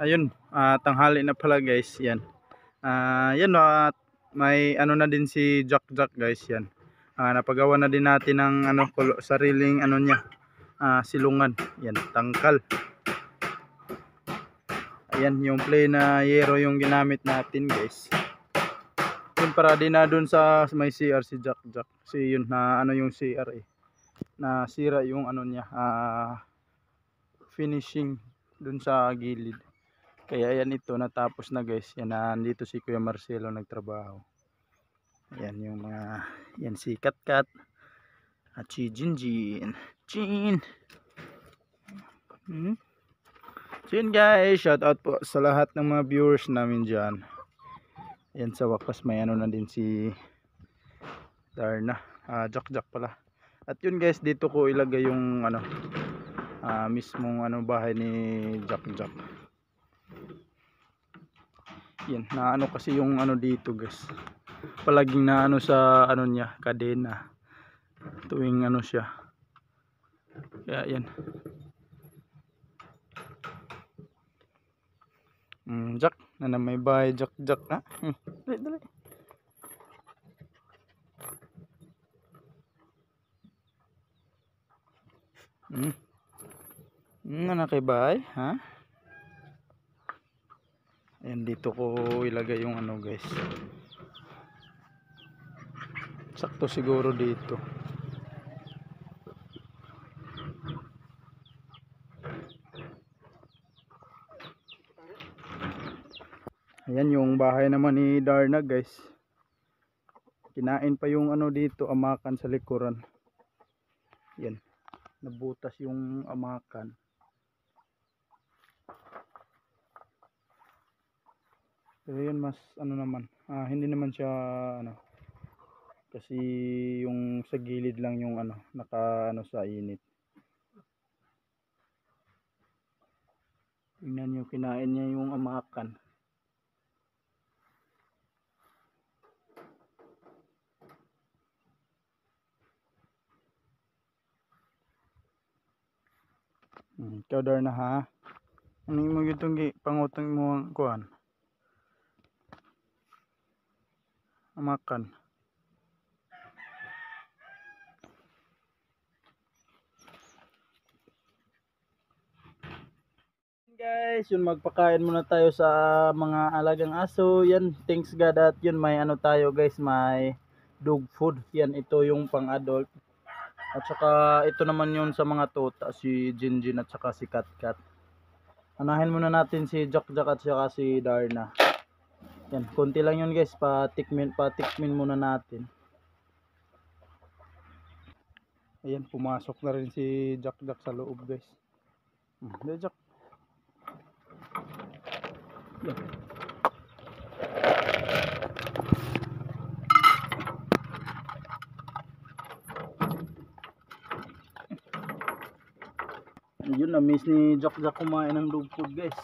Ayun, tanghali na pala guys. Yan. Yan may ano na din si Jack guys yan. Napagawa na din natin ng sariling niya, silungan. Yan, tangkal. Ayan, yung play na yero yung ginamit natin guys. Yun para din na dun sa may CR si Jack. Si yun na yung CR na sira yung niya, finishing dun sa gilid. Kaya yan, ito natapos na guys. Yan, nandito si Kuya Marcelo nagtrabaho. Yan yung mga, yan si Katkat at si Jinjin. So yun guys, shout out po sa lahat ng mga viewers namin dyan. Yan, sa wakas may na din si Darna, Jack pala. At yun guys, dito ko ilagay yung mismong bahay ni Jack. Yan, kasi yung dito guys, palaging na sa niya, kadena tuwing siya. Kaya yan. Jack na may bahay. Jack ha. Dali. Na kay bahay ha. Ayan, dito ko ilagay yung guys. Sakto siguro dito. Ayan yung bahay naman ni Darna guys. Kinain pa yung dito, amakan sa likuran. Yan, nabutas yung amakan. Pero yun, mas naman, hindi naman siya kasi yung sa gilid lang yung naka sa init. Tingnan nyo, kinain niya yung amakan. Ikaw Darna ha. Ano mo itong pangutang mo ang kuhan? Amakan. Guys, yun, magpakain muna tayo sa mga alagang aso. Yan, thanks God at yun may tayo guys, may dog food. Yan, ito yung pang adult. At saka ito naman yun sa mga tota, si Jinjin at saka si Katkat. Anahin muna natin si Jack at saka si Darna. Yan, konti lang yun guys, patikmin muna natin. Ayan, pumasok na rin si Jack sa loob guys. Jack. Yan. Yun, na-miss ni Jack kumain ng dog food guys.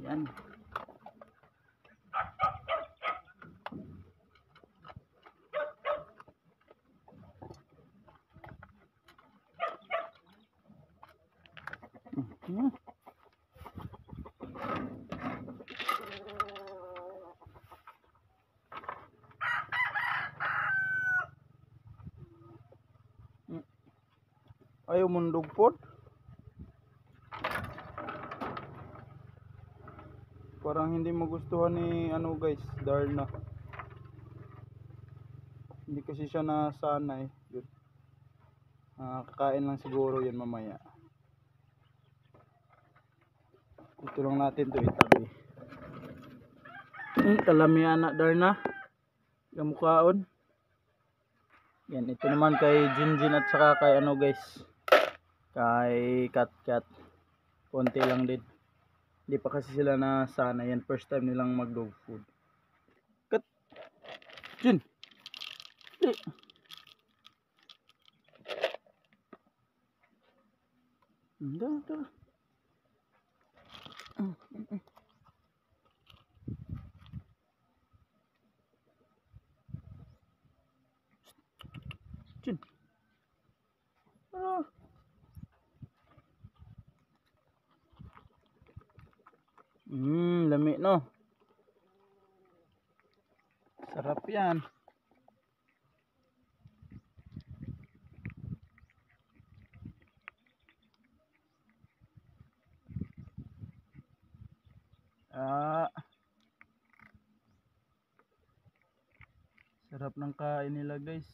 Yan. Ayaw mong dog food? Parang hindi magustuhan ni guys, Darna. Hindi kasi siya nasanay. Yun. Kakain lang siguro yan mamaya. Ito lang natin to itabi. Kalami anak Darna. Gamukhaon. Yan, ito naman kay Jinjin at saka kay guys. Kay Katkat. Konti lang din. Hindi pa kasi sila nasana yan. First time nilang mag dog food. Kat! Jun! Di! Tara. Jun! Tara! Lami no. Sarap yan. Sarap ng kain nila guys.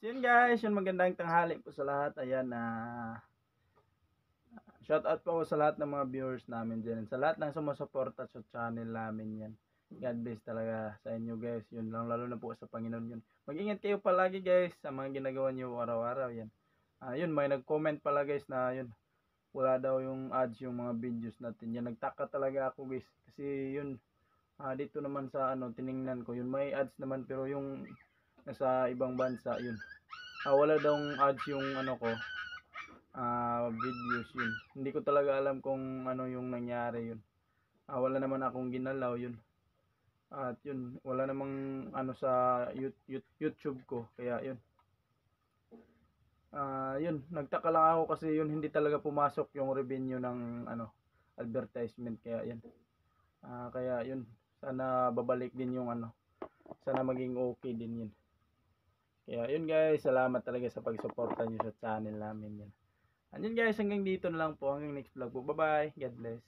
So yun guys, yun magandang tanghali po sa lahat. Ayan shout out po sa lahat ng mga viewers namin dyan. Sa lahat ng sumusuporta sa channel namin yan. God bless talaga sa inyo guys. Yun lang, lalo na po sa Panginoon yun. Mag-ingat kayo palagi guys sa mga ginagawa nyo araw-araw yan. Yun, may nag-comment pala guys na yun, wala daw yung ads yung mga videos natin. Yan, nagtaka talaga ako guys. Kasi yun, dito naman sa tiningnan ko, yun may ads naman pero yung nasa ibang bansa yun. Wala daw ads yung ko, videos yun. Hindi ko talaga alam kung ano yung nangyari yun. Wala naman akong ginalaw yun. At yun, wala namang sa YouTube ko. Kaya yun. Yun, nagtaka lang ako kasi yun hindi talaga pumasok yung revenue ng advertisement. Kaya yun. Kaya yun, sana babalik din yung sana maging okay din yun. Kaya yun guys, salamat talaga sa pagsuporta nyo sa channel namin yan. Yun guys, hanggang dito na lang po. Hanggang next vlog po. Bye bye. God bless.